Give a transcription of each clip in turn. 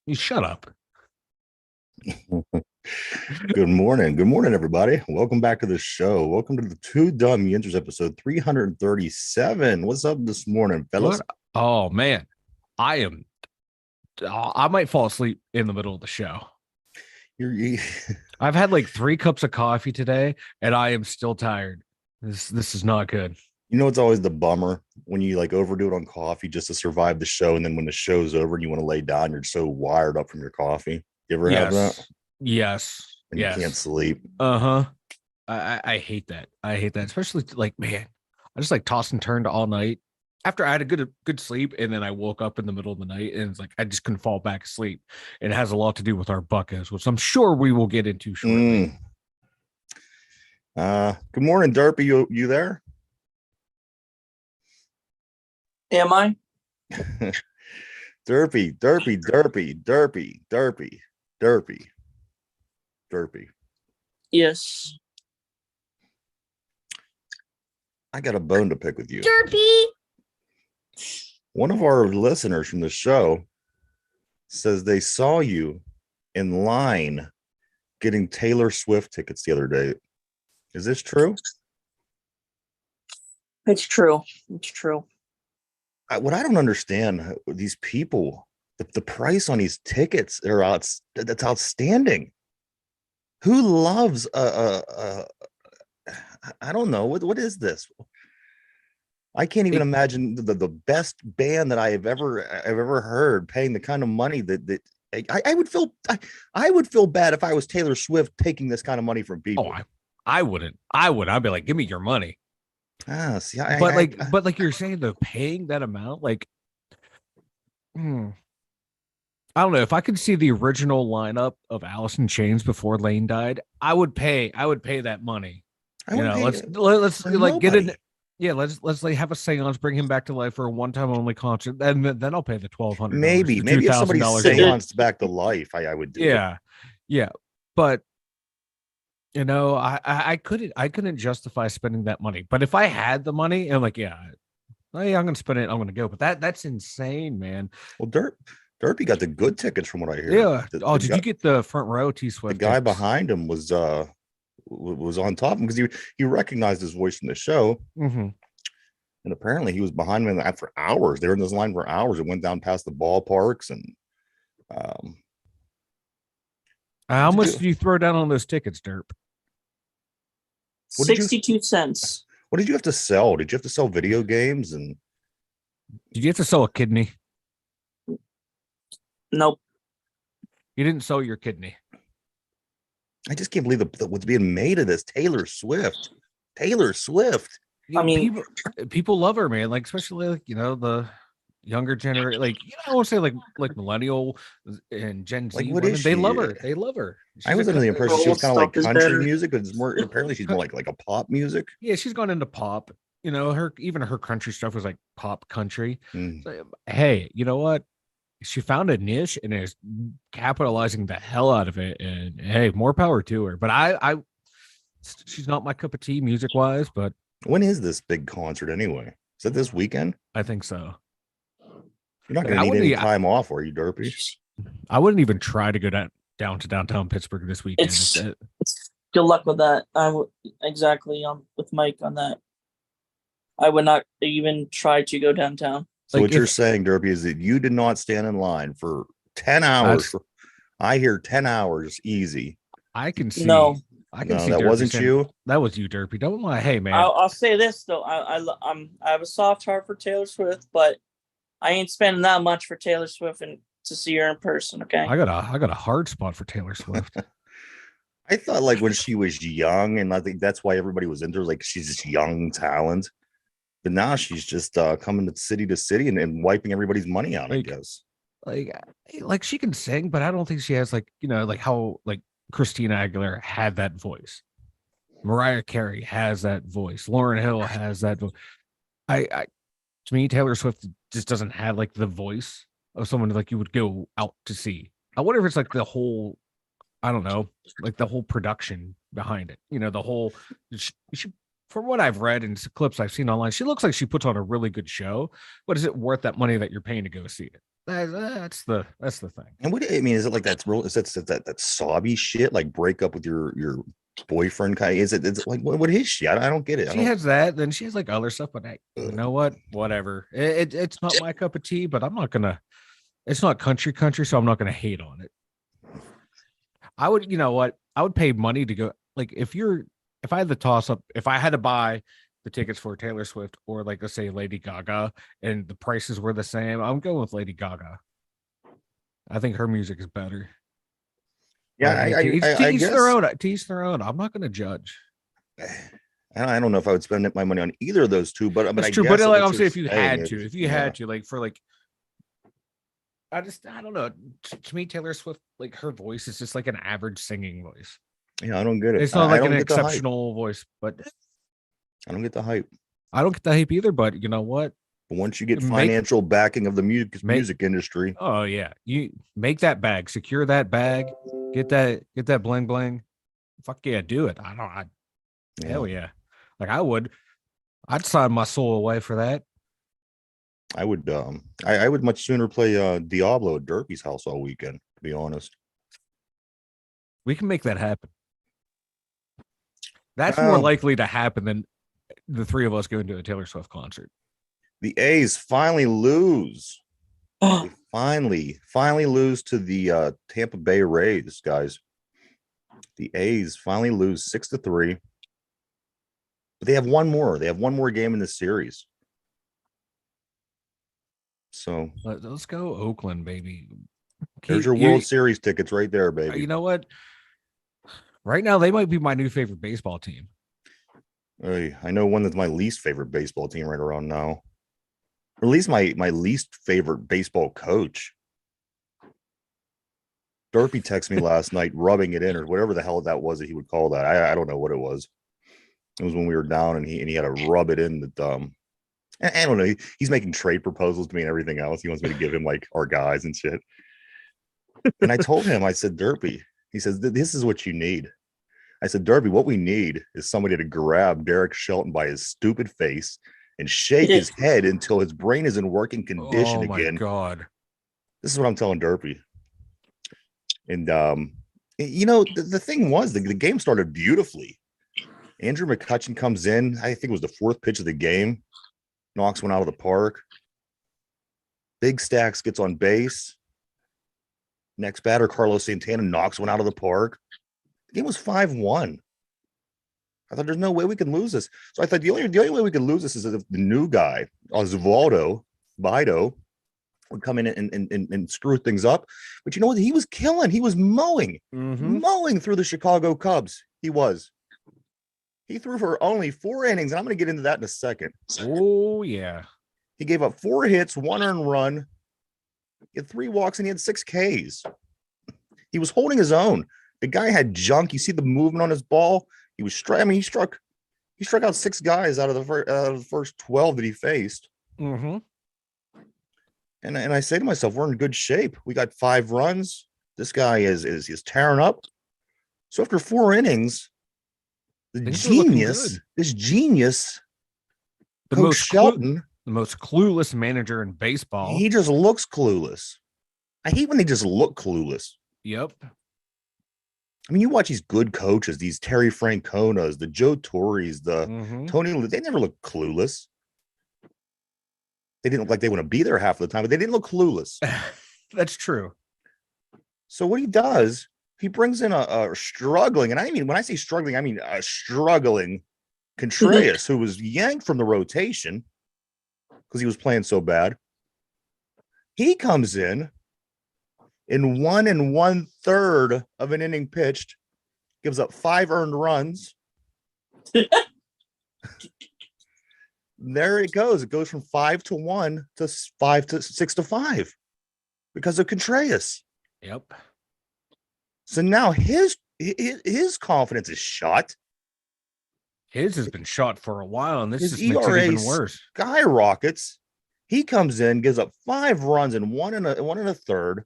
You shut up. Good morning. Good morning, everybody. Welcome back to the show. Welcome to the Two Dumb Yinzers episode 337. What's up this morning, fellas? What? Oh man, I am. I might fall asleep in the middle of the show. You I've had like 3 cups of coffee today, and I am still tired. This is not good. know, it's always the bummer when you like overdo it on coffee just to survive the show. And then when the show's over and you want to lay down, you're so wired up from your coffee. You ever have that? Yes, yes, And you can't yes. sleep. Uh-huh. I hate that. I hate that, especially like man. I just like tossed and turned all night after I had a good sleep, and then I woke up in the middle of the night, and it's like I just couldn't fall back asleep. It has a lot to do with our buckos, which I'm sure we will get into shortly. Mm. Good morning, Derpy. You there? Am I? Derpy, derpy, derpy, derpy, derpy, derpy, derpy. Yes. I got a bone to pick with you. Derpy. One of our listeners from the show says they saw you in line getting Taylor Swift tickets the other day. Is this true? It's true. It's true. What I don't understand, these people, the price on these tickets that's outstanding. Who loves I don't know what is this? I can't even imagine the best band that I've ever heard paying the kind of money that I would feel I would feel bad if I was Taylor Swift taking this kind of money from people. Oh, I wouldn't. I'd be like, give me your money. See, But like you're saying, though, paying that amount, like, I don't know. If I could see the original lineup of Alice in Chains before Lane died, I would pay that money. I would pay Let's for like get nobody. in. Yeah, let's like have a seance, bring him back to life for a one-time only concert, and then I'll pay the $1,200, Maybe if somebody $2,000 seanced back to life, I would do it. Yeah, but I couldn't justify spending that money. But if I had the money, I'm like, yeah, I'm gonna spend it. I'm gonna go. But that's insane, man. Well, Derpy got the good tickets from what I hear. Yeah. The Did guy, you get the front row T the Swift? guy behind him was on top of him because he recognized his voice from the show. Mm-hmm. And apparently he was behind him for hours. They were in this line for hours. It went down past the ballparks. And How much did you throw down on those tickets, Derp? 62 cents. What did you have to sell? Did you have to sell video games? And Did you have to sell a kidney? Nope. You didn't sell your kidney. I just can't believe what's being made of this. Taylor Swift. Yeah, I mean, people love her, man. Like especially like the younger generation, like I won't say like millennial and Gen Z. Like, what women, is they she? love her. They love her. I was under the impression she was kind of like Stuff is country better. music, but it's more apparently she's more like a pop music. Yeah, she's gone into pop. Her country stuff was like pop country. Mm. So, hey, you know what? She found a niche and is capitalizing the hell out of it. And hey, more power to her. But she's not my cup of tea music wise, but When is this big concert anyway? Is it this weekend? I think so. You're not Like, going I to need wouldn't any e- time off, are you, Derpy? I wouldn't even try to go down to downtown Pittsburgh this weekend. It's good luck with that. I would exactly with Mike on that. I would not even try to go downtown. So Like, what you're if- saying, Derpy, is that you did not stand in line for 10 hours. I hear 10 hours easy. I can see. No. I can No, see. that Derpy wasn't saying, you. That was you, Derpy. Don't lie. Hey, man. I'll say this though. I have a soft heart for Taylor Swift, but I ain't spending that much for Taylor Swift and to see her in person. Okay. I got a hard spot for Taylor Swift. I thought like when she was young, and I think that's why everybody was into her, like she's this young talent. But now she's just coming to city and wiping everybody's money out, I Like, guess. like she can sing, but I don't think she has like like how like Christina Aguilera had that voice. Mariah Carey has that voice. Lauryn Hill has that voice. I to me, Taylor Swift just doesn't have like the voice of someone like you would go out to see. I wonder if it's like the whole, I don't know, like the whole production behind it. The whole. from what I've read and clips I've seen online, she looks like she puts on a really good show. But is it worth that money that you're paying to go see it? That's the thing. And what I mean is it like that's real? Is that sobby shit like break up with your boyfriend? Kind is it like what is she? I don't get it. She has that, then she has like other stuff, but hey, you know what? Whatever. It's not my cup of tea, but I'm not gonna. It's not country, so I'm not gonna hate on it. I would, you know what? I would pay money to go. Like if I had the toss up, if I had to buy the tickets for Taylor Swift or like let's say Lady Gaga, and the prices were the same, I'm going with Lady Gaga. I think her music is better. Yeah, to each guess their own. To each their own. I'm not going to judge. I don't know if I would spend my money on either of those two, but That's I true. guess But like I'm what saying, you're if you had yeah. to, like for like, I don't know. To me, Taylor Swift, like her voice is just like an average singing voice. Yeah, I don't get it. It's not like don't an get the hype. exceptional voice, but I don't get the hype. I don't get the hype either. But you know what? But once you get financial backing of the music industry, oh yeah, you make that bag, secure that bag, get that bling bling. Fuck yeah, do it. Hell yeah. Like I'd sign my soul away for that. I would I would much sooner play Diablo at Derpy's house all weekend, to be honest. We can make that happen. That's more likely to happen than the three of us going to a Taylor Swift concert. The A's finally lose. They finally lose to the Tampa Bay Rays, guys. The A's finally lose 6-3. But they have one more. They have one more game in the series. So let's go Oakland, baby. There's your World Series tickets right there, baby. You know what? Right now, they might be my new favorite baseball team. I know one that's my least favorite baseball team right around now. Or at least my least favorite baseball coach. Derpy texted me last night, rubbing it in, or whatever the hell that was that he would call that. I don't know what it was. It was when we were down, and he had to rub it in that I don't know. He's making trade proposals to me and everything else. He wants me to give him like our guys and shit. And I told him, I said, Derpy. He says, this is what you need. I said, Derpy, what we need is somebody to grab Derek Shelton by his stupid face and shake his head until his brain is in working condition again. Oh my God. This is what I'm telling Derpy. And you know, the thing was the game started beautifully. Andrew McCutchen comes in. I think it was the fourth pitch of the game. Knocks one out of the park. Big Stacks gets on base. Next batter, Carlos Santana, knocks one out of the park. The game was 5-1. I thought there's no way we can lose this. So I thought the only way we could lose this is if the new guy, Osvaldo Bido, would come in and screw things up. But you know what? He was killing. He was mowing through the Chicago Cubs. He was. He threw for only 4 innings, and I'm going to get into that in a second. Oh, yeah. He gave up 4 hits, 1 earned run. He had 3 walks, and he had 6 Ks. He was holding his own. The guy had junk. You see the movement on his ball? He was he struck out 6 guys out of the first 12 that he faced. Mm-hmm. And I say to myself, we're in good shape. We got 5 runs. This guy is tearing up. So after 4 innings, this genius, Coach Shelton, the most clueless manager in baseball. He just looks clueless. I hate when they just look clueless. Yep. I mean, you watch these good coaches, these Terry Franconas, the Joe Torres, the Tony, they never look clueless. They didn't look like they want to be there half of the time, but they didn't look clueless. That's true. So what he does, he brings in a struggling, and I mean, when I say struggling, I mean a struggling Contreras, who was yanked from the rotation because he was playing so bad. He comes in 1 1/3 of an inning pitched, gives up 5 earned runs. There it goes. It goes from 5-1 to 6-5 because of Contreras. Yep. So now his confidence is shot. His has been shot for a while, and this His just makes it even worse. Skyrockets. He comes in, gives up 5 runs and 1 1/3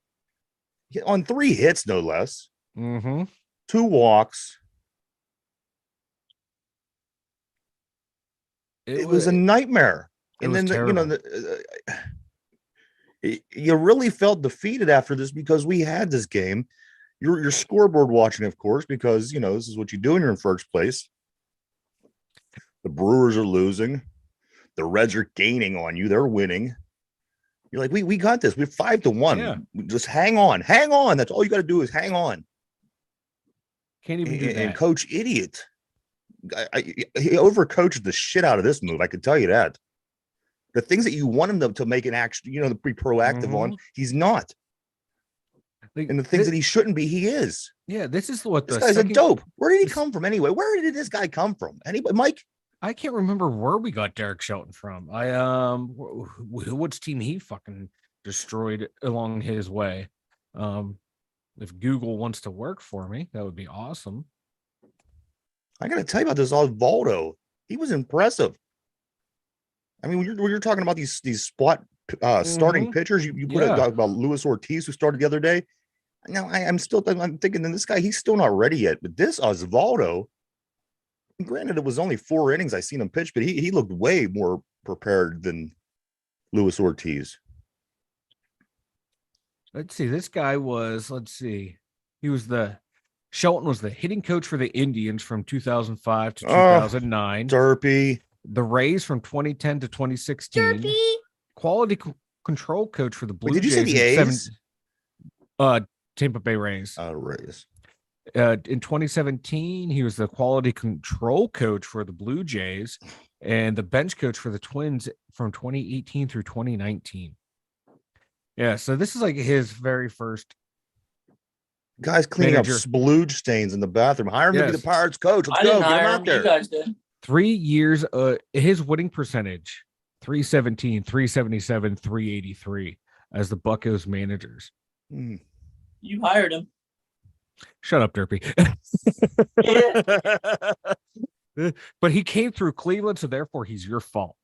on 3 hits, no less. 2 walks. It was a nightmare. And then, you really felt defeated after this because we had this game. You're scoreboard watching, of course, because, this is what you do when you're in first place. The Brewers are losing. The Reds are gaining on you. They're winning. You're like, we got this. We're 5-1. Yeah. Just hang on. Hang on. That's all you got to do is hang on. Can't even do that. And Coach Idiot, he overcoached the shit out of this move. I can tell you that. The things that you want him to make an action, to be proactive on, he's not. And the things that he shouldn't be, he is. Yeah, this is what this guy's a dope. Where did he come from anyway? Where did this guy come from? Anybody, Mike? I can't remember where we got Derek Shelton from. Which team he fucking destroyed along his way. If Google wants to work for me, that would be awesome. I got to tell you about this Osvaldo. He was impressive. I mean, when you're talking about these spot starting pitchers, you put about Luis Ortiz, who started the other day. Now I'm thinking that this guy, he's still not ready yet. But this Osvaldo, granted, it was only 4 innings I seen him pitch, but he looked way more prepared than Luis Ortiz. Let's see. This guy was, Shelton was the hitting coach for the Indians from 2005 to 2009. Derpy. The Rays from 2010 to 2016. Derpy. Quality control coach for the Blue Jays. Did you say the A's? Tampa Bay Rays. Rays. In 2017, he was the quality control coach for the Blue Jays and the bench coach for the Twins from 2018 through 2019. Yeah, so this is like his very first. Guys cleaning up splooge stains in the bathroom. Hire him to be the Pirates coach. Let's go. Get him out there. You guys did. 3 years, his winning percentage, 317, 377, 383 as the Buccos managers. You hired him. Shut up, Derpy. But he came through Cleveland, so therefore he's your fault.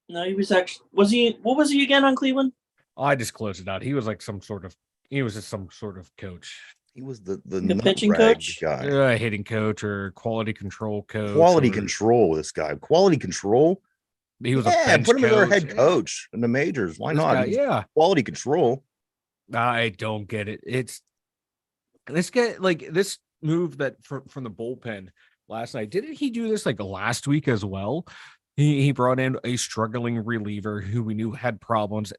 No, he was actually, what was he again on Cleveland? I just closed it out. He was like he was just some sort of coach. He was the pitching coach guy. Hitting coach or quality control coach. Control, this guy. Quality control. He was a bench put him coach. as our head coach in the majors. Why not? Quality control. I don't get it. It's this guy, like this move that from the bullpen last night. Didn't he do this like last week as well? He brought in a struggling reliever who we knew had problems.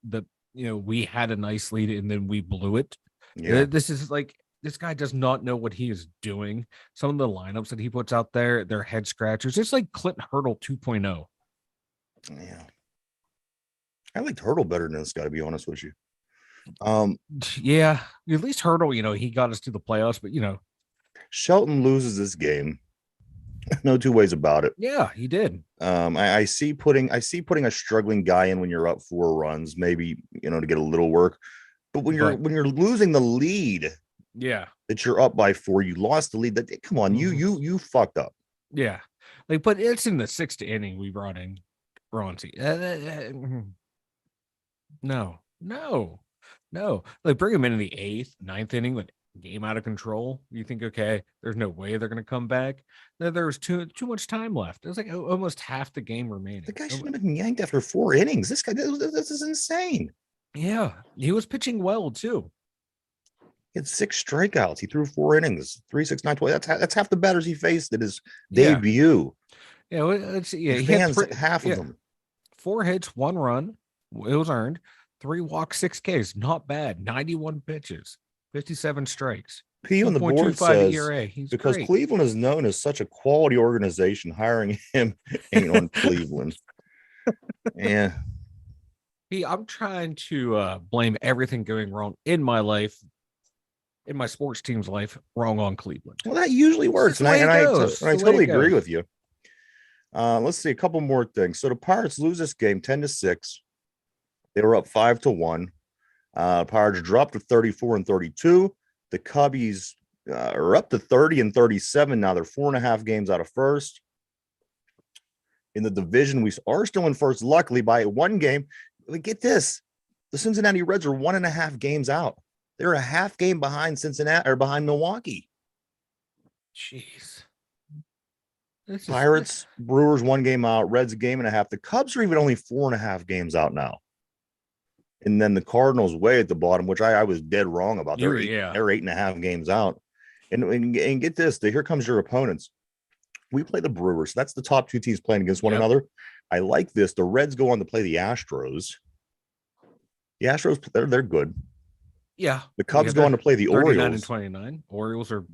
We had a nice lead and then we blew it. Yeah. This is like, this guy does not know what he is doing. Some of the lineups that he puts out there, they're head scratchers. It's like Clint Hurdle 2.0. Yeah. I liked Hurdle better than this guy, to be honest with you. Yeah, at least Hurdle, he got us to the playoffs, but Shelton loses this game. No two ways about it. Yeah, he did. I see putting a struggling guy in when you're up 4 runs, maybe to get a little work. But when you're losing the lead, that you're up by 4, you lost the lead. Come on, you fucked up. Yeah, but it's in the 6th inning we brought in Bronte. No. Like bring him in the 8th, 9th inning, like game out of control. You think, okay, there's no way they're going to come back. There was too much time left. It was like almost half the game remaining. The guy shouldn't have been yanked after 4 innings. This guy, this is insane. Yeah, he was pitching well too. He had 6 strikeouts. He threw 4 innings, 3, 6, 9, 12. That's half the batters he faced at his debut. Yeah, let's see. Yeah, he had half of them. 4 hits, 1 run. It was earned. 3 walks, 6 Ks. Not bad. 91 pitches, 57 strikes. P on the board says ERA. because great. Cleveland is known as such a quality organization, hiring him ain't on Cleveland. Yeah. I'm trying to blame everything going wrong in my life, in my sports team's life, wrong on Cleveland. Well, that usually works, and I totally agree with you. Let's see a couple more things. So the Pirates lose this game 10-6. They were up 5-1. Pirates dropped to 34 and 32. The Cubbies are up to 30 and 37. Now they're 4.5 games out of first. In the division, we are still in first, luckily by 1 game. But get this: the Cincinnati Reds are 1.5 games out. They're a half game behind Cincinnati or behind Milwaukee. Jeez. This is Pirates, Brewers 1 game out, Reds a game and a half. The Cubs are even only 4.5 games out now. And then the Cardinals way at the bottom, which I was dead wrong about. They're 8.5 games out. And get this, here comes your opponents. We play the Brewers. That's the top 2 teams playing against one another. I like this. The Reds go on to play the Astros. The Astros, they're good. Yeah. The Cubs go on to play the 39 Orioles. and 29. Orioles are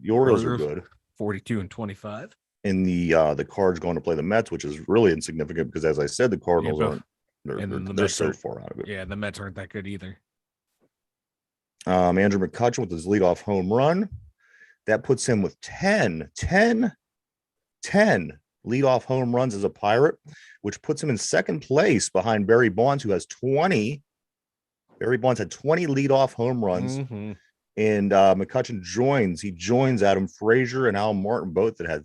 good. 42 and 25. And the Cards going to play the Mets, which is really insignificant because, as I said, the Cardinals aren't. They're so far out of it. Yeah, the Mets aren't that good either. Andrew McCutchen with his leadoff home run. That puts him with 10 leadoff home runs as a Pirate, which puts him in second place behind Barry Bonds, who has 20. Barry Bonds had 20 leadoff home runs. Mm-hmm. And McCutchen joins Adam Frazier and Al Martin, both that had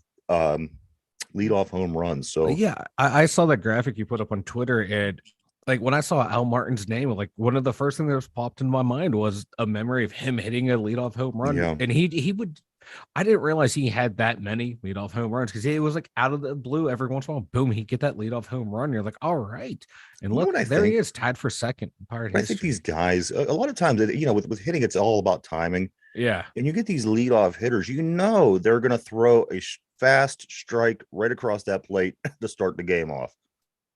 leadoff home runs. So yeah, I saw that graphic you put up on Twitter, and like when I saw Al Martin's name, like one of the first things that was popped in my mind was a memory of him hitting a leadoff home run. Yeah. And he would. I didn't realize he had that many leadoff home runs because it was like out of the blue. Every once in a while, boom, he'd get that leadoff home run. You're like, all right. And look, there he is, tied for second in Pirate history. I think these guys, a lot of times, with hitting, it's all about timing. Yeah. And you get these leadoff hitters, they're going to throw a fast strike right across that plate to start the game off.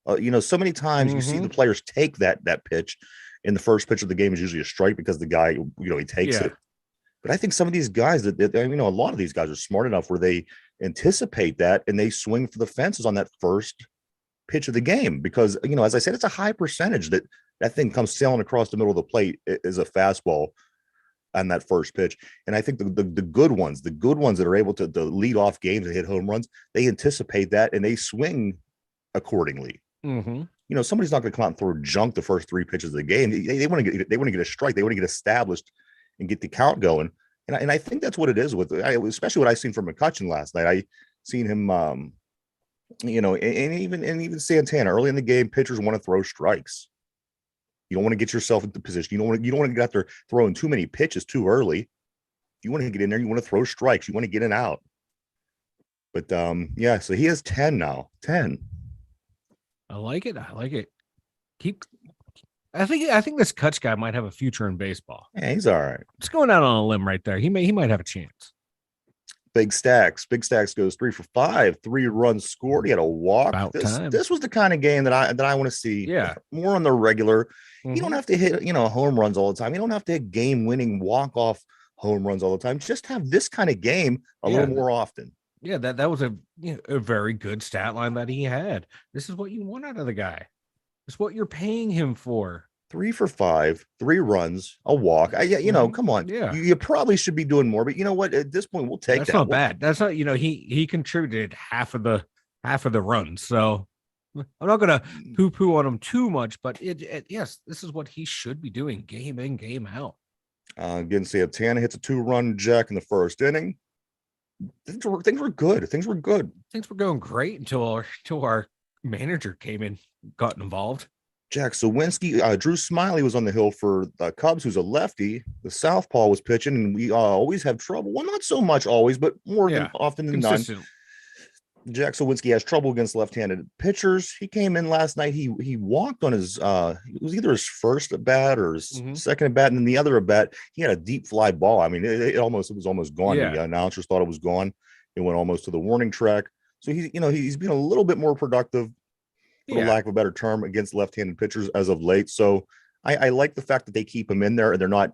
So many times you see the players take that pitch, and the first pitch of the game is usually a strike because the guy, he takes it. But I think some of these guys a lot of these guys are smart enough where they anticipate that and they swing for the fences on that first pitch of the game because, as I said, it's a high percentage that thing comes sailing across the middle of the plate is a fastball on that first pitch. And I think the good ones that are able to lead off games and hit home runs, they anticipate that and they swing accordingly. Mm-hmm. Somebody's not going to come out and throw junk the first 3 pitches of the game. They want to get a strike. They want to get established and get the count going. And I think that's what it is with, especially what I seen from McCutchen last night. I seen him, and even Santana early in the game, pitchers want to throw strikes. You don't want to get yourself into position. You don't want to get out there throwing too many pitches too early. You want to get in there. You want to throw strikes. You want to get in out. But so he has 10 now. 10. I like it. I think this Kutch guy might have a future in baseball. Yeah, he's all right. It's going out on a limb right there. He might have a chance. Big Stacks goes 3 for 5, 3 runs scored. He had a walk. This was the kind of game that I want to see. Yeah, more on the regular. Mm-hmm. You don't have to hit home runs all the time. You don't have to hit game-winning walk-off home runs all the time. Just have this kind of game a little more often. Yeah, that was a very good stat line that he had. This is what you want out of the guy. It's what you're paying him for. 3 for 5, 3 runs, a walk. Come on. Yeah. You probably should be doing more, but you know what? At this point, we'll take that. That's not bad. That's not, he contributed half of the runs. So I'm not going to poo-poo on him too much, but yes, this is what he should be doing game in, game out. Again, Santana hits a 2-run jack in the first inning. Things were good. Things were going great until our manager came in, got involved. Jack Sawinski, Drew Smiley was on the hill for the Cubs, who's a lefty. The southpaw was pitching, and we always have trouble. Well, not so much always, but more than often than none. Jack Sawinski has trouble against left-handed pitchers. He came in last night. He walked on his it was either his first at bat or his second at bat, and then the other at bat, he had a deep fly ball. I mean, it was almost gone. Yeah. The announcers thought it was gone. It went almost to the warning track. So he's been a little bit more productive, for lack of a better term, against left-handed pitchers as of late. So I like the fact that they keep him in there and they're not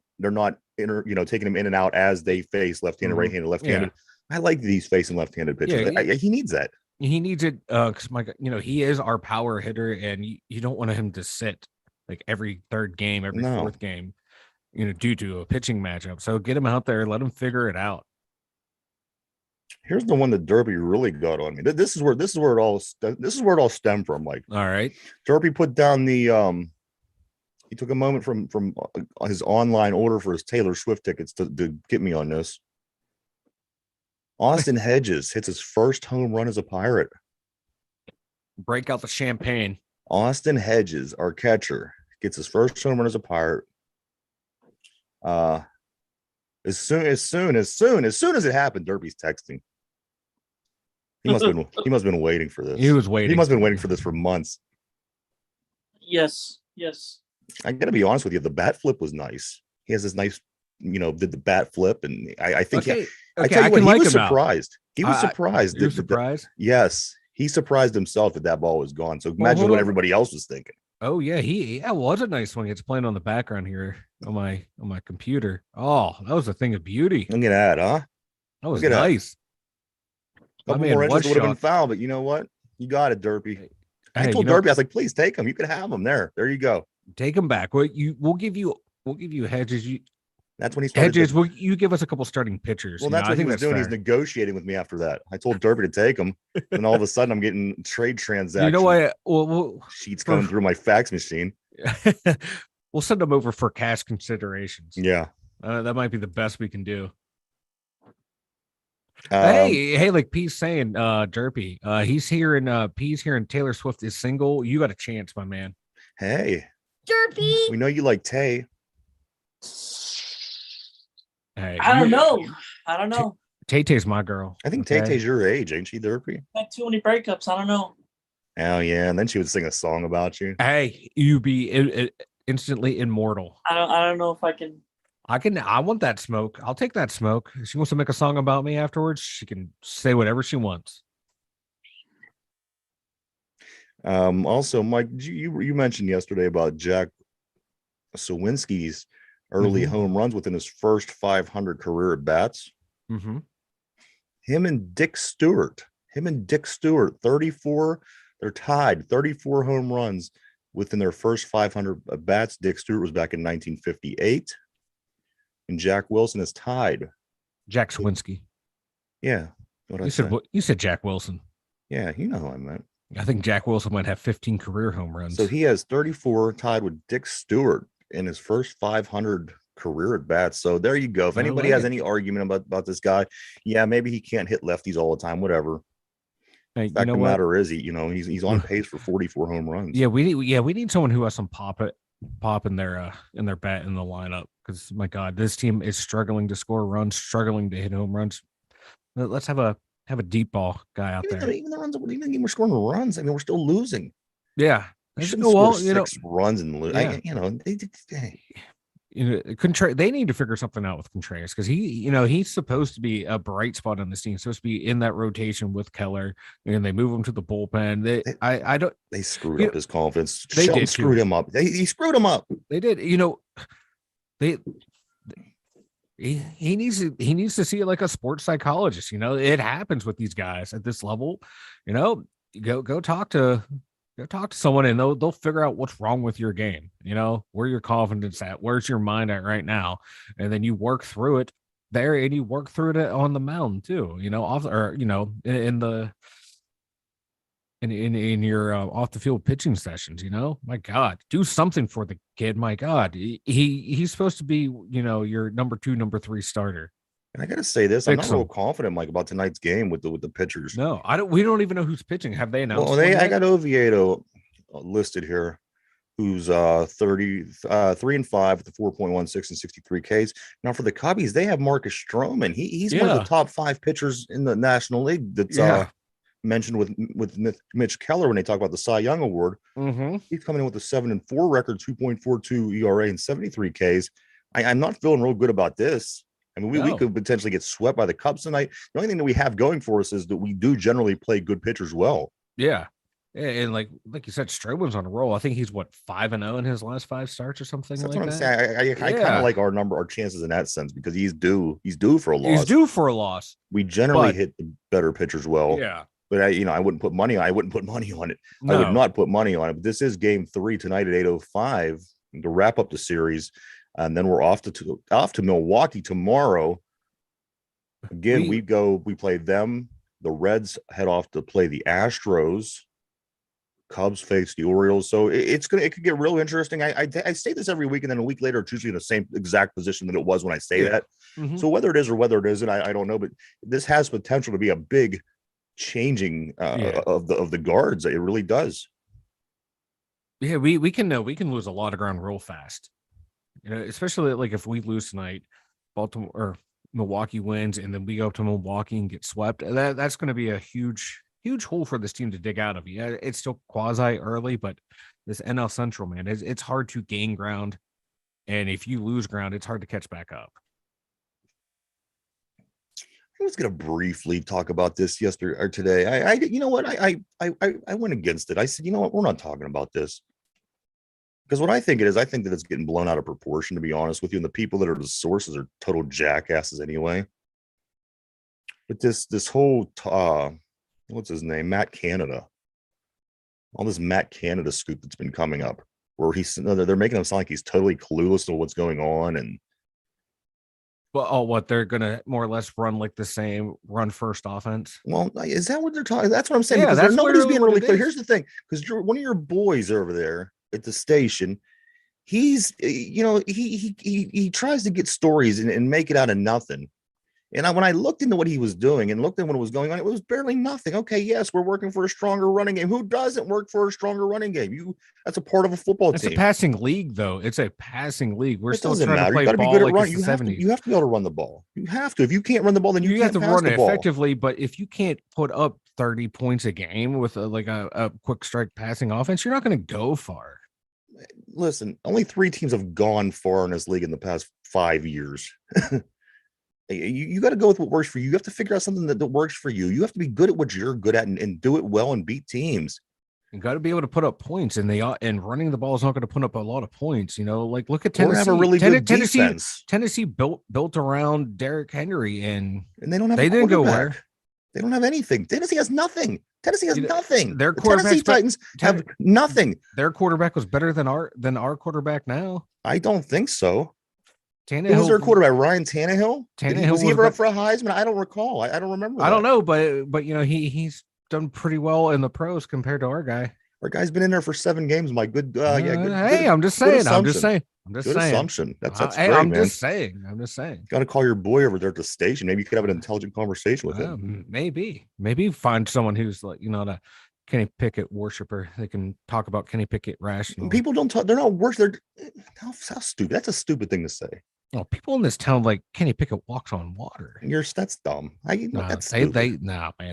taking him in and out as they face left-handed, right-handed, left-handed. Yeah. I like these facing left-handed pitchers. Yeah, he needs that. He needs it because he is our power hitter, and you don't want him to sit like every third game, every fourth game, due to a pitching matchup. So get him out there, let him figure it out. Here's the one that Derby really got on me. This is where it all stemmed from. Like, all right, Derby put down the he took a moment from his online order for his Taylor Swift tickets to get me on this. Austin Hedges hits his first home run as a Pirate. Break out the champagne. Austin Hedges, our catcher, gets his first home run as a Pirate. As soon as it happened, Derby's texting. He must have been waiting for this. He was waiting. He must have been waiting for this for months. Yes. I gotta be honest with you, the bat flip was nice. He has this nice, did the bat flip, and I think I tell you what, he was surprised. He was surprised. He was surprised. Yes, he surprised himself that ball was gone. So imagine what everybody else was thinking. Oh yeah, it was a nice swing. It's playing on the background here on my computer. Oh, that was a thing of beauty. Look at that, huh? That was nice. A couple more inches would have been foul, but you know what? You got it, Derpy. I told Derpy, I was like, please take him. You can have him there. There you go. Take him back. We'll give you Hedges. That's when he started. Hedges, you give us a couple starting pitchers. Well, that's what he was doing. He's negotiating with me after that. I told Derpy to take him, and all of a sudden I'm getting trade transactions. You know what? Well, sheets coming through my fax machine. We'll send them over for cash considerations. Yeah. That might be the best we can do. Hey, like P's saying, Derpy, he's here and P's here and Taylor Swift is single. You got a chance, my man. Hey, Derpy. We know you like Tay. Hey, I don't know. Tay-Tay's my girl. I think Tay-Tay's your age, ain't she, Derpy? Had too many breakups. I don't know. Oh yeah, and then she would sing a song about you. Hey, you be instantly immortal. I don't know if I can. I want that smoke. I'll take that smoke. If she wants to make a song about me afterwards, she can say whatever she wants. Also, Mike, you mentioned yesterday about Jack Sawinski's early home runs within his first 500 career at bats. Mm-hmm. Him and Dick Stewart, 34. They're tied, 34 home runs within their first 500 at bats. Dick Stewart was back in 1958. And Jack Wilson is tied. Jack Sawinski. Yeah. You said Jack Wilson. Yeah, you know who I meant. I think Jack Wilson might have 15 career home runs. So he has 34, tied with Dick Stewart in his first 500 career at bats. So there you go. If anybody has any argument about this guy, yeah, maybe he can't hit lefties all the time, whatever. Hey, fact of the matter is, he's on pace for 44 home runs. Yeah, we need someone who has some pop in their bat in the lineup, because my God, this team is struggling to score runs, struggling to hit home runs. Let's have a deep ball guy out there. Even the runs, even we're scoring runs. I mean, we're still losing. Yeah, they shouldn't score 6 runs and lose. Yeah. They need to figure something out with Contreras, because he's supposed to be a bright spot on this team. He's supposed to be in that rotation with Keller, and they move him to the bullpen. They screwed up his confidence. They screwed him up. He screwed him up. They did. He needs to see it like a sports psychologist. It happens with these guys at this level. Go talk to someone, and they'll figure out what's wrong with your game. Where your confidence at, where's your mind at right now, and then you work through it there, and you work through it on the mound too. In your off the field pitching sessions. My God, do something for the kid. My God, he's supposed to be your number 2, number 3 starter. And I gotta say this, I'm not real confident, Mike, about tonight's game with the pitchers. No, we don't even know who's pitching. Have they announced? Well, I got Oviedo listed here, who's 3-5 with the 4.16 and 63 Ks. Now for the Cubbies, they have Marcus Stroman. He's one of the top 5 pitchers in the National League. That's mentioned with Mitch Keller when they talk about the Cy Young Award. Mm-hmm. He's coming in with a 7-4 record, 2.42 ERA, and 73 Ks. I'm not feeling real good about this. I mean, we could potentially get swept by the Cubs tonight. The only thing that we have going for us is that we do generally play good pitchers well. Yeah. And like you said, Stroman's on a roll. I think he's 5-0 in his last 5 starts or something. That's like what I'm that. saying. I kind of like our chances in that sense, because he's due for a loss. He's due for a loss. We generally hit the better pitchers well. Yeah. But I wouldn't put money on it. No. I would not put money on it. But this is game 3 tonight at 8:05 to wrap up the series. And then we're off to Milwaukee tomorrow. Again, we play them. The Reds head off to play the Astros. Cubs face the Orioles. So it could get real interesting. I say this every week, and then a week later, it's usually in the same exact position that it was when I say that. Mm-hmm. So whether it is or whether it isn't, I don't know. But this has potential to be a big changing of the guards. It really does. Yeah, we can lose a lot of ground real fast. Especially like if we lose tonight, Baltimore, or Milwaukee wins, and then we go up to Milwaukee and get swept. That's going to be a huge hole for this team to dig out of. Yeah, it's still quasi early, but this NL Central, man, it's hard to gain ground, and if you lose ground, it's hard to catch back up. I was going to briefly talk about this yesterday or today. You know what? I went against it. I said, you know what? We're not talking about this. Because what I think it is, I think that it's getting blown out of proportion, to be honest with you. And the people that are the sources are total jackasses anyway. But this whole, what's his name? Matt Canada. All this Matt Canada scoop that's been coming up, where they're making him sound like he's totally clueless to what's going on. And Well, what they're gonna more or less run like the same run first offense. Well, is that what they're talking? That's what I'm saying. Yeah, because nobody's being really clear. is. Here's the thing, because one of your boys over there at the station, he's, he tries to get stories and make it out of nothing. And when I looked into what he was doing and looked at what was going on, it was barely nothing. Okay, yes, we're working for a stronger running game. Who doesn't work for a stronger running game? That's a part of a football team. It's a passing league, though. It's a passing league. We're still trying to play ball like it's the 70s. You have to be able to run the ball. You have to. If you can't run the ball, then you have can't to pass run the it ball effectively. But if you can't put up 30 points a game with a quick strike passing offense, you're not going to go far. Listen, only 3 teams have gone far in this league in the past 5 years. You got to go with what works for you. You have to figure out something that works for you. You have to be good at what you're good at and do it well and beat teams. You got to be able to put up points, and running the ball is not going to put up a lot of points. Like look at Tennessee. Or have a really good defense. Tennessee built around Derek Henry, and they don't have. They didn't go where. They don't have anything. Tennessee has nothing. Tennessee has nothing. Their Tennessee Titans have nothing. Their quarterback was better than our quarterback now. I don't think so. Tannehill, who was their quarterback? Ryan Tannehill? Was he ever up for a Heisman? I don't recall. I don't remember. I don't know, but he's done pretty well in the pros compared to our guy. Our guy's been in there for 7 games. My good, hey, I'm just saying. Good assumption. That's hey, great, I'm man. just saying. Got to call your boy over there at the station. Maybe you could have an intelligent conversation with him. Maybe find someone who's like, the Kenny Pickett worshiper. They can talk about Kenny Pickett rationally. People don't talk. They're not worship. How stupid. That's a stupid thing to say. Oh, people in this town like Kenny Pickett walks on water. That's dumb. That's man.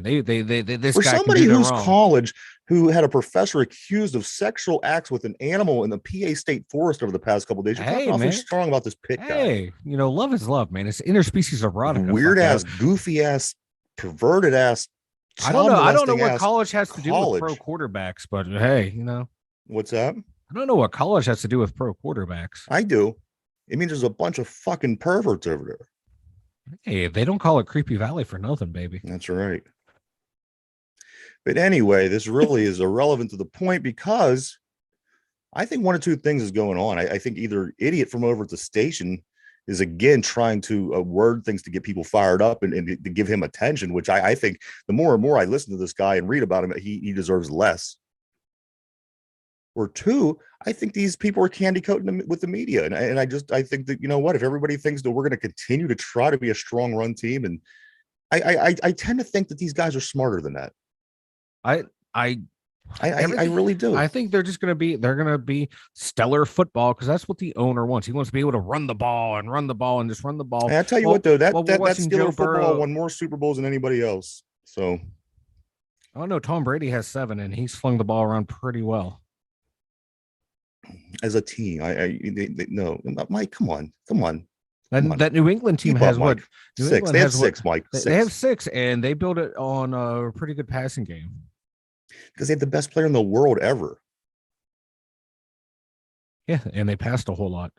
This for guy somebody who's college who had a professor accused of sexual acts with an animal in the PA State Forest over the past couple of days. You're talking awfully strong about this Pitt guy. Hey, love is love, man. It's interspecies erotica. Weird ass, goofy ass, perverted ass. I don't know what college has to do with pro quarterbacks, but hey, what's that? I don't know what college has to do with pro quarterbacks. I do. It means there's a bunch of fucking perverts over there. Hey, they don't call it Creepy Valley for nothing, baby. That's right. But anyway, this really is irrelevant to the point because I think one or two things is going on. I think either idiot from over at the station is again trying to word things to get people fired up and to give him attention, which I think the more and more I listen to this guy and read about him, he deserves less. Or 2, I think these people are candy coating with the media. And I think that, if everybody thinks that we're going to continue to try to be a strong run team, and I tend to think that these guys are smarter than that. I really do. I think they're going to be stellar football because that's what the owner wants. He wants to be able to run the ball and just run the ball. And I tell you what, though, that Steeler football won more Super Bowls than anybody else. So I don't know. Tom Brady has 7 and he's flung the ball around pretty well. As a team, no, Mike, come on. That New England team has what? 6. They have 6, Mike. They have 6, and they built it on a pretty good passing game. Because they have the best player in the world ever. Yeah, and they passed a whole lot.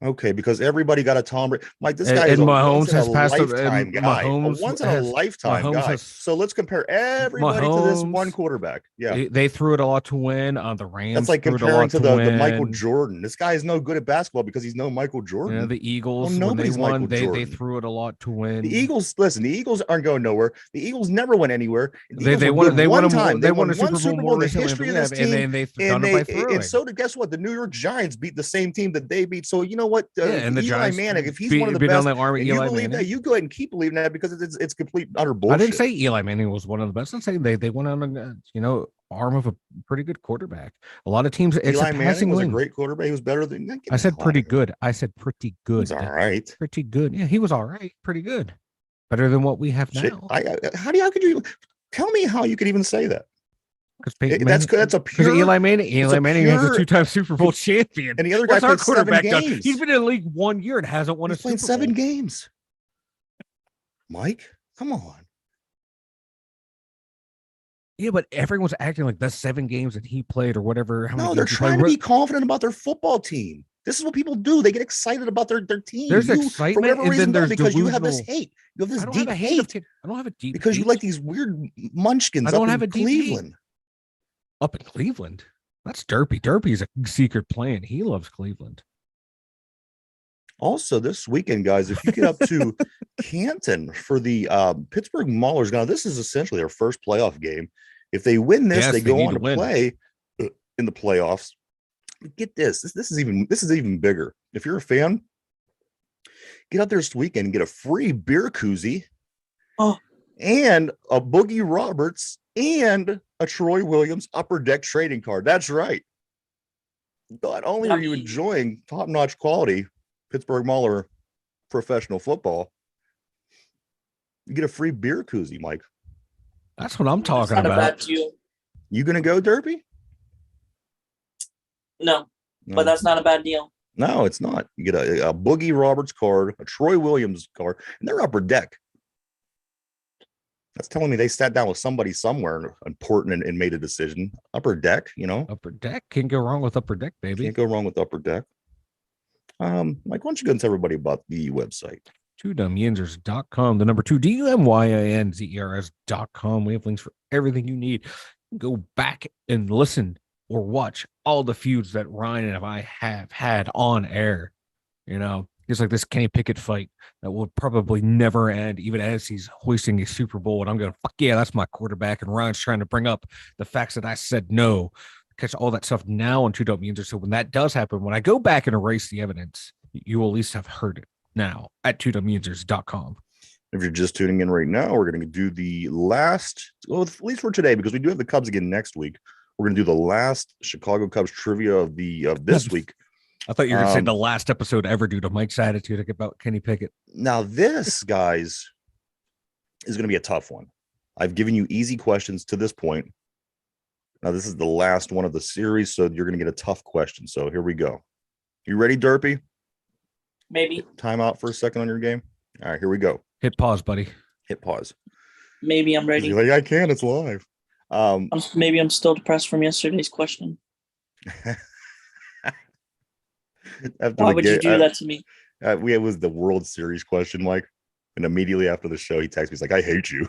Okay, because everybody got a Tom Brady. Mike, this guy is a lifetime guy. Once in a lifetime guy. So let's compare everybody to this one quarterback. Yeah, they threw it a lot to win. The Rams. That's like comparing to the Michael Jordan. This guy is no good at basketball because he's no Michael Jordan. Yeah, the Eagles. When they won, they threw it a lot to win. The Eagles. Listen, the Eagles aren't going nowhere. The Eagles never went anywhere. They won one time. They won a Super Bowl in the history of this team. And so did guess what? The New York Giants beat the same team that they beat. So you know what? And the Eli Manning, if he's one of the best, and you believe that, you go ahead and keep believing that because it's complete utter bullshit. I didn't say Eli Manning was one of the best. I'm saying they went on, arm of a pretty good quarterback. A lot of teams, it's Eli a Manning passing was wing. a great quarterback. He was better than. Get I the said hell pretty outta here. good. I said pretty good. He's all right. Pretty good. Yeah, he was all right. Pretty good. Better than what we have Shit, now. how could you tell me how you could even say that? That's a because pure. Eli Manning has a pure- 2-time Super Bowl champion. And the other guy What's our played 7 quarterback done? games. He's been in the league 1 year and hasn't won He's a played Super 7 Bowl. games. Mike, come on. Yeah, but everyone's acting like that's 7 games that he played or whatever. No, they're trying to be confident about their football team. This is what people do. They get excited about their team. There's excitement, for whatever and reason, then there's because you have this delusional- hate. You have this I don't deep have a hate. I don't have a deep because you hate. like these weird munchkins I don't up have in a deep hate. Cleveland. Up in Cleveland. That's Derpy. Derpy's a secret plan. He loves Cleveland. Also, this weekend, guys, if you get up to Canton for the Pittsburgh Maulers, now this is essentially their first playoff game. If they win this, Yes, they they go need on to to win. play in the playoffs. Get this. This is even bigger. If you're a fan, get out there this weekend and get a free beer koozie, and a Boogie Roberts and a Troy Williams Upper Deck trading card. That's right. Not only are you enjoying top-notch quality Pittsburgh Mauler professional football, you get a free beer koozie, Mike. That's what I'm talking Not a about. bad deal. You gonna go, Derpy? No, but that's not a bad deal. No, it's not. You get a Boogie Roberts card, a Troy Williams card, and they're Upper Deck. That's telling me they sat down with somebody somewhere important and made a decision. Upper Deck, Upper Deck. Can't go wrong with Upper Deck, baby. Can't go wrong with Upper Deck. Mike, why don't you go and tell everybody about the website? 2dumyinzers.com. The number 2 DUMYINZERS.com. We have links for everything you need. Go back and listen or watch all the feuds that Ryan and I have had on air. Just like this Kenny Pickett fight that will probably never end, even as he's hoisting a Super Bowl. And I'm going, fuck yeah, that's my quarterback. And Ryan's trying to bring up the facts that I said no. Catch all that stuff now on 2dumyinzers. So when that does happen, when I go back and erase the evidence, you will at least have heard it now at 2dumyinzers.com. If you're just tuning in right now, we're going to do the last, well, at least for today, because we do have the Cubs again next week. We're going to do the last Chicago Cubs trivia of this week. I thought you were going to say the last episode ever due to Mike's attitude about Kenny Pickett. Now, this, guys, is going to be a tough one. I've given you easy questions to this point. Now, this is the last one of the series, so you're going to get a tough question. So here we go. You ready, Derpy? Maybe. Time out for a second on your game. All right, here we go. Hit pause, buddy. Hit pause. Maybe I'm ready. Like, I can. It's live. Maybe I'm still depressed from yesterday's question. Why would you do that to me? It was the World Series question, Mike. And immediately after the show, he texted me. He's like, I hate you.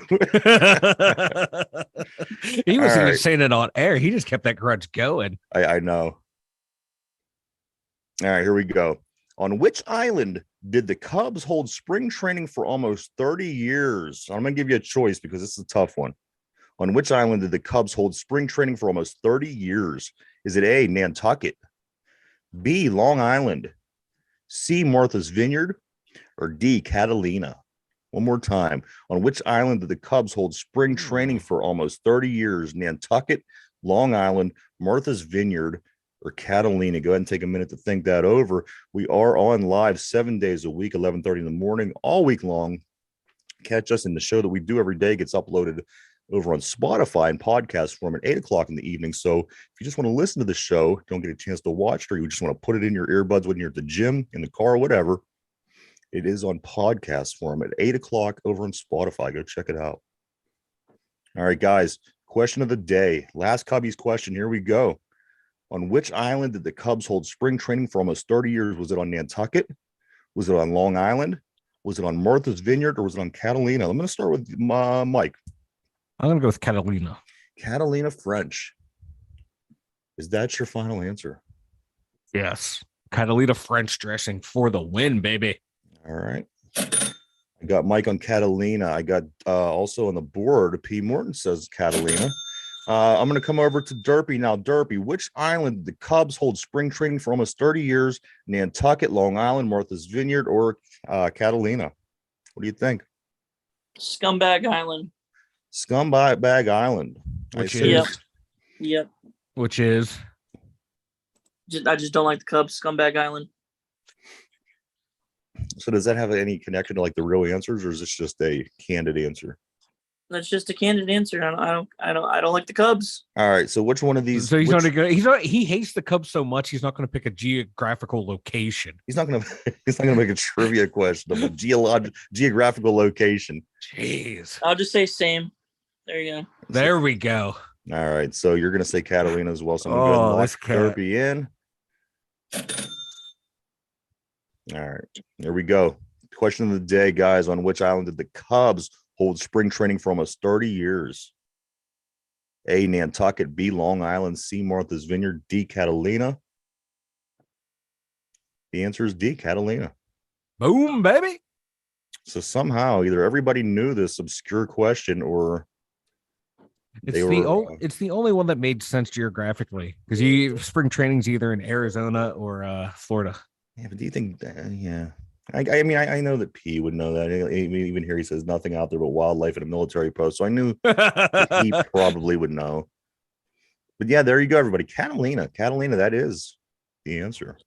He wasn't even saying it on air. He just kept that grudge going. I know. All right, here we go. On which island did the Cubs hold spring training for almost 30 years? I'm going to give you a choice because this is a tough one. On which island did the Cubs hold spring training for almost 30 years? Is it A, Nantucket, B, Long Island, C, Martha's Vineyard, or D, Catalina? One more time. On which island did the Cubs hold spring training for almost 30 years? Nantucket, Long Island, Martha's Vineyard, or Catalina? Go ahead and take a minute to think that over. We are on live 7 days a week, 11:30 in the morning, all week long. Catch us in the show that we do every day. Gets uploaded over on Spotify in podcast form at 8 o'clock in the evening. So if you just want to listen to the show, don't get a chance to watch it, or you just want to put it in your earbuds when you're at the gym, in the car, whatever, it is on podcast form at 8 o'clock over on Spotify. Go check it out. All right, guys. Question of the day. Last Cubbies question. Here we go. On which island did the Cubs hold spring training for almost 30 years? Was it on Nantucket? Was it on Long Island? Was it on Martha's Vineyard? Or was it on Catalina? I'm going to start with Mike. I'm going to go with Catalina. Catalina French. Is that your final answer? Yes. Catalina French dressing for the win, baby. All right. I got Mike on Catalina. I got also on the board, P. Morton says Catalina. I'm going to come over to Derpy now. Derpy, which island did the Cubs hold spring training for almost 30 years? Nantucket, Long Island, Martha's Vineyard, or Catalina? What do you think? Scumbag Island. Scumbag Island. Which Yep. Yep. which is I just don't like the Cubs, Scumbag Island. So does that have any connection to like the real answers, or is this just a candid answer? That's just a candid answer. I don't like the Cubs. All right. So which one of these? so he's which- not gonna he hates the Cubs so much he's not gonna pick a geographical location. He's not gonna make a trivia question of a geographical location. Jeez. I'll just say same. There you go. There we go. All right. So you're gonna say Catalina as well. So I'm gonna go ahead and this lock cat. Derpy in. All right. There we go. Question of the day, guys. On which island did the Cubs hold spring training for almost 30 years? A, Nantucket. B, Long Island. C, Martha's Vineyard. D, Catalina. The answer is D, Catalina. Boom, baby. So somehow either everybody knew this obscure question or It's they the were, it's the only one that made sense geographically because spring training's either in Arizona or Florida. yeah, but do you think yeah. I mean, I know that P would know that. Even here he says nothing out there but wildlife at a military post. So I knew that he probably would know. But yeah, there you go, everybody. Catalina, that is the answer.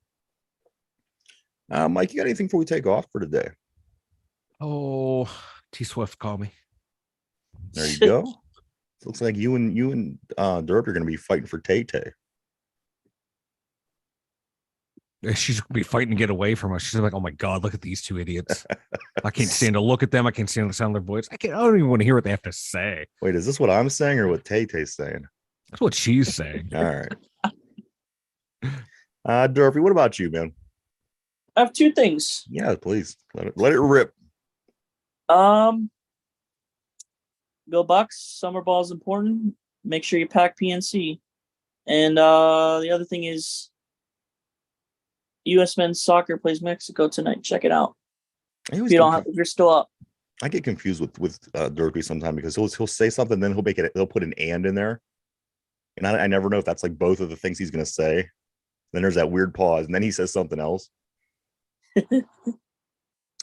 Mike, you got anything before we take off for today? Oh, T Swift, call me. There you go. Looks like you and Derp are going to be fighting for Tay Tay. She's gonna be fighting to get away from us. She's like, "Oh my god, look at these two idiots! I can't stand to look at them. I can't stand the sound of their voice. I don't even want to hear what they have to say." Wait, is this what I'm saying or what Tay Tay's saying? That's what she's saying. All right. Derpy, what about you, man? I have two things. Yeah, please let it rip. Go Bucks. Summer ball is important. Make sure you pack PNC. And the other thing is U.S. men's soccer plays Mexico tonight. Check it out. If you're still up. I get confused with Derpy sometimes because he'll say something, then he'll put an and in there, and I never know if that's like both of the things he's gonna say. Then there's that weird pause, and then he says something else. He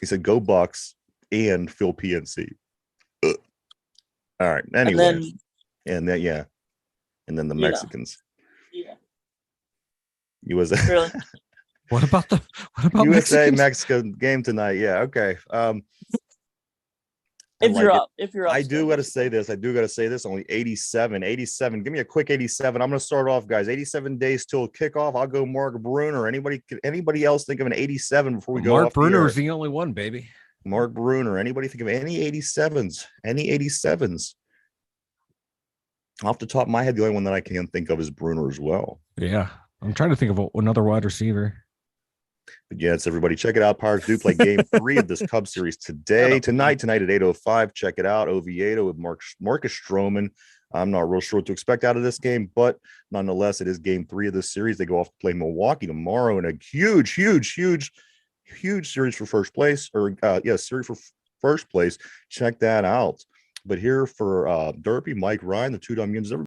said, "Go Bucks and Phil PNC." Ugh. All right. Anyway, and then the Mexicans. Yeah. USA. Really? What about USA Mexicans? Mexico game tonight? Yeah. Okay. If you're up. I do got to say this. Only 87. Give me a quick 87. I'm going to start off, guys. 87 days till kickoff. I'll go Mark Bruner. Anybody else think of an 87 before we go? Mark Bruner is the only one, baby. Mark Bruner. Anybody think of any 87s? Any 87s? Off the top of my head, the only one that I can think of is Bruner as well. Yeah, I'm trying to think of another wide receiver. But yeah, it's everybody. Check it out. Pirates do play game 3 of this Cubs series tonight at 8:05. Check it out. Oviedo with Marcus Stroman. I'm not real sure what to expect out of this game, but nonetheless, it is game 3 of this series. They go off to play Milwaukee tomorrow in a huge series for first place, series for first place. Check that out. But here for Derpy, Mike Ryan, the two dumb Yinzers.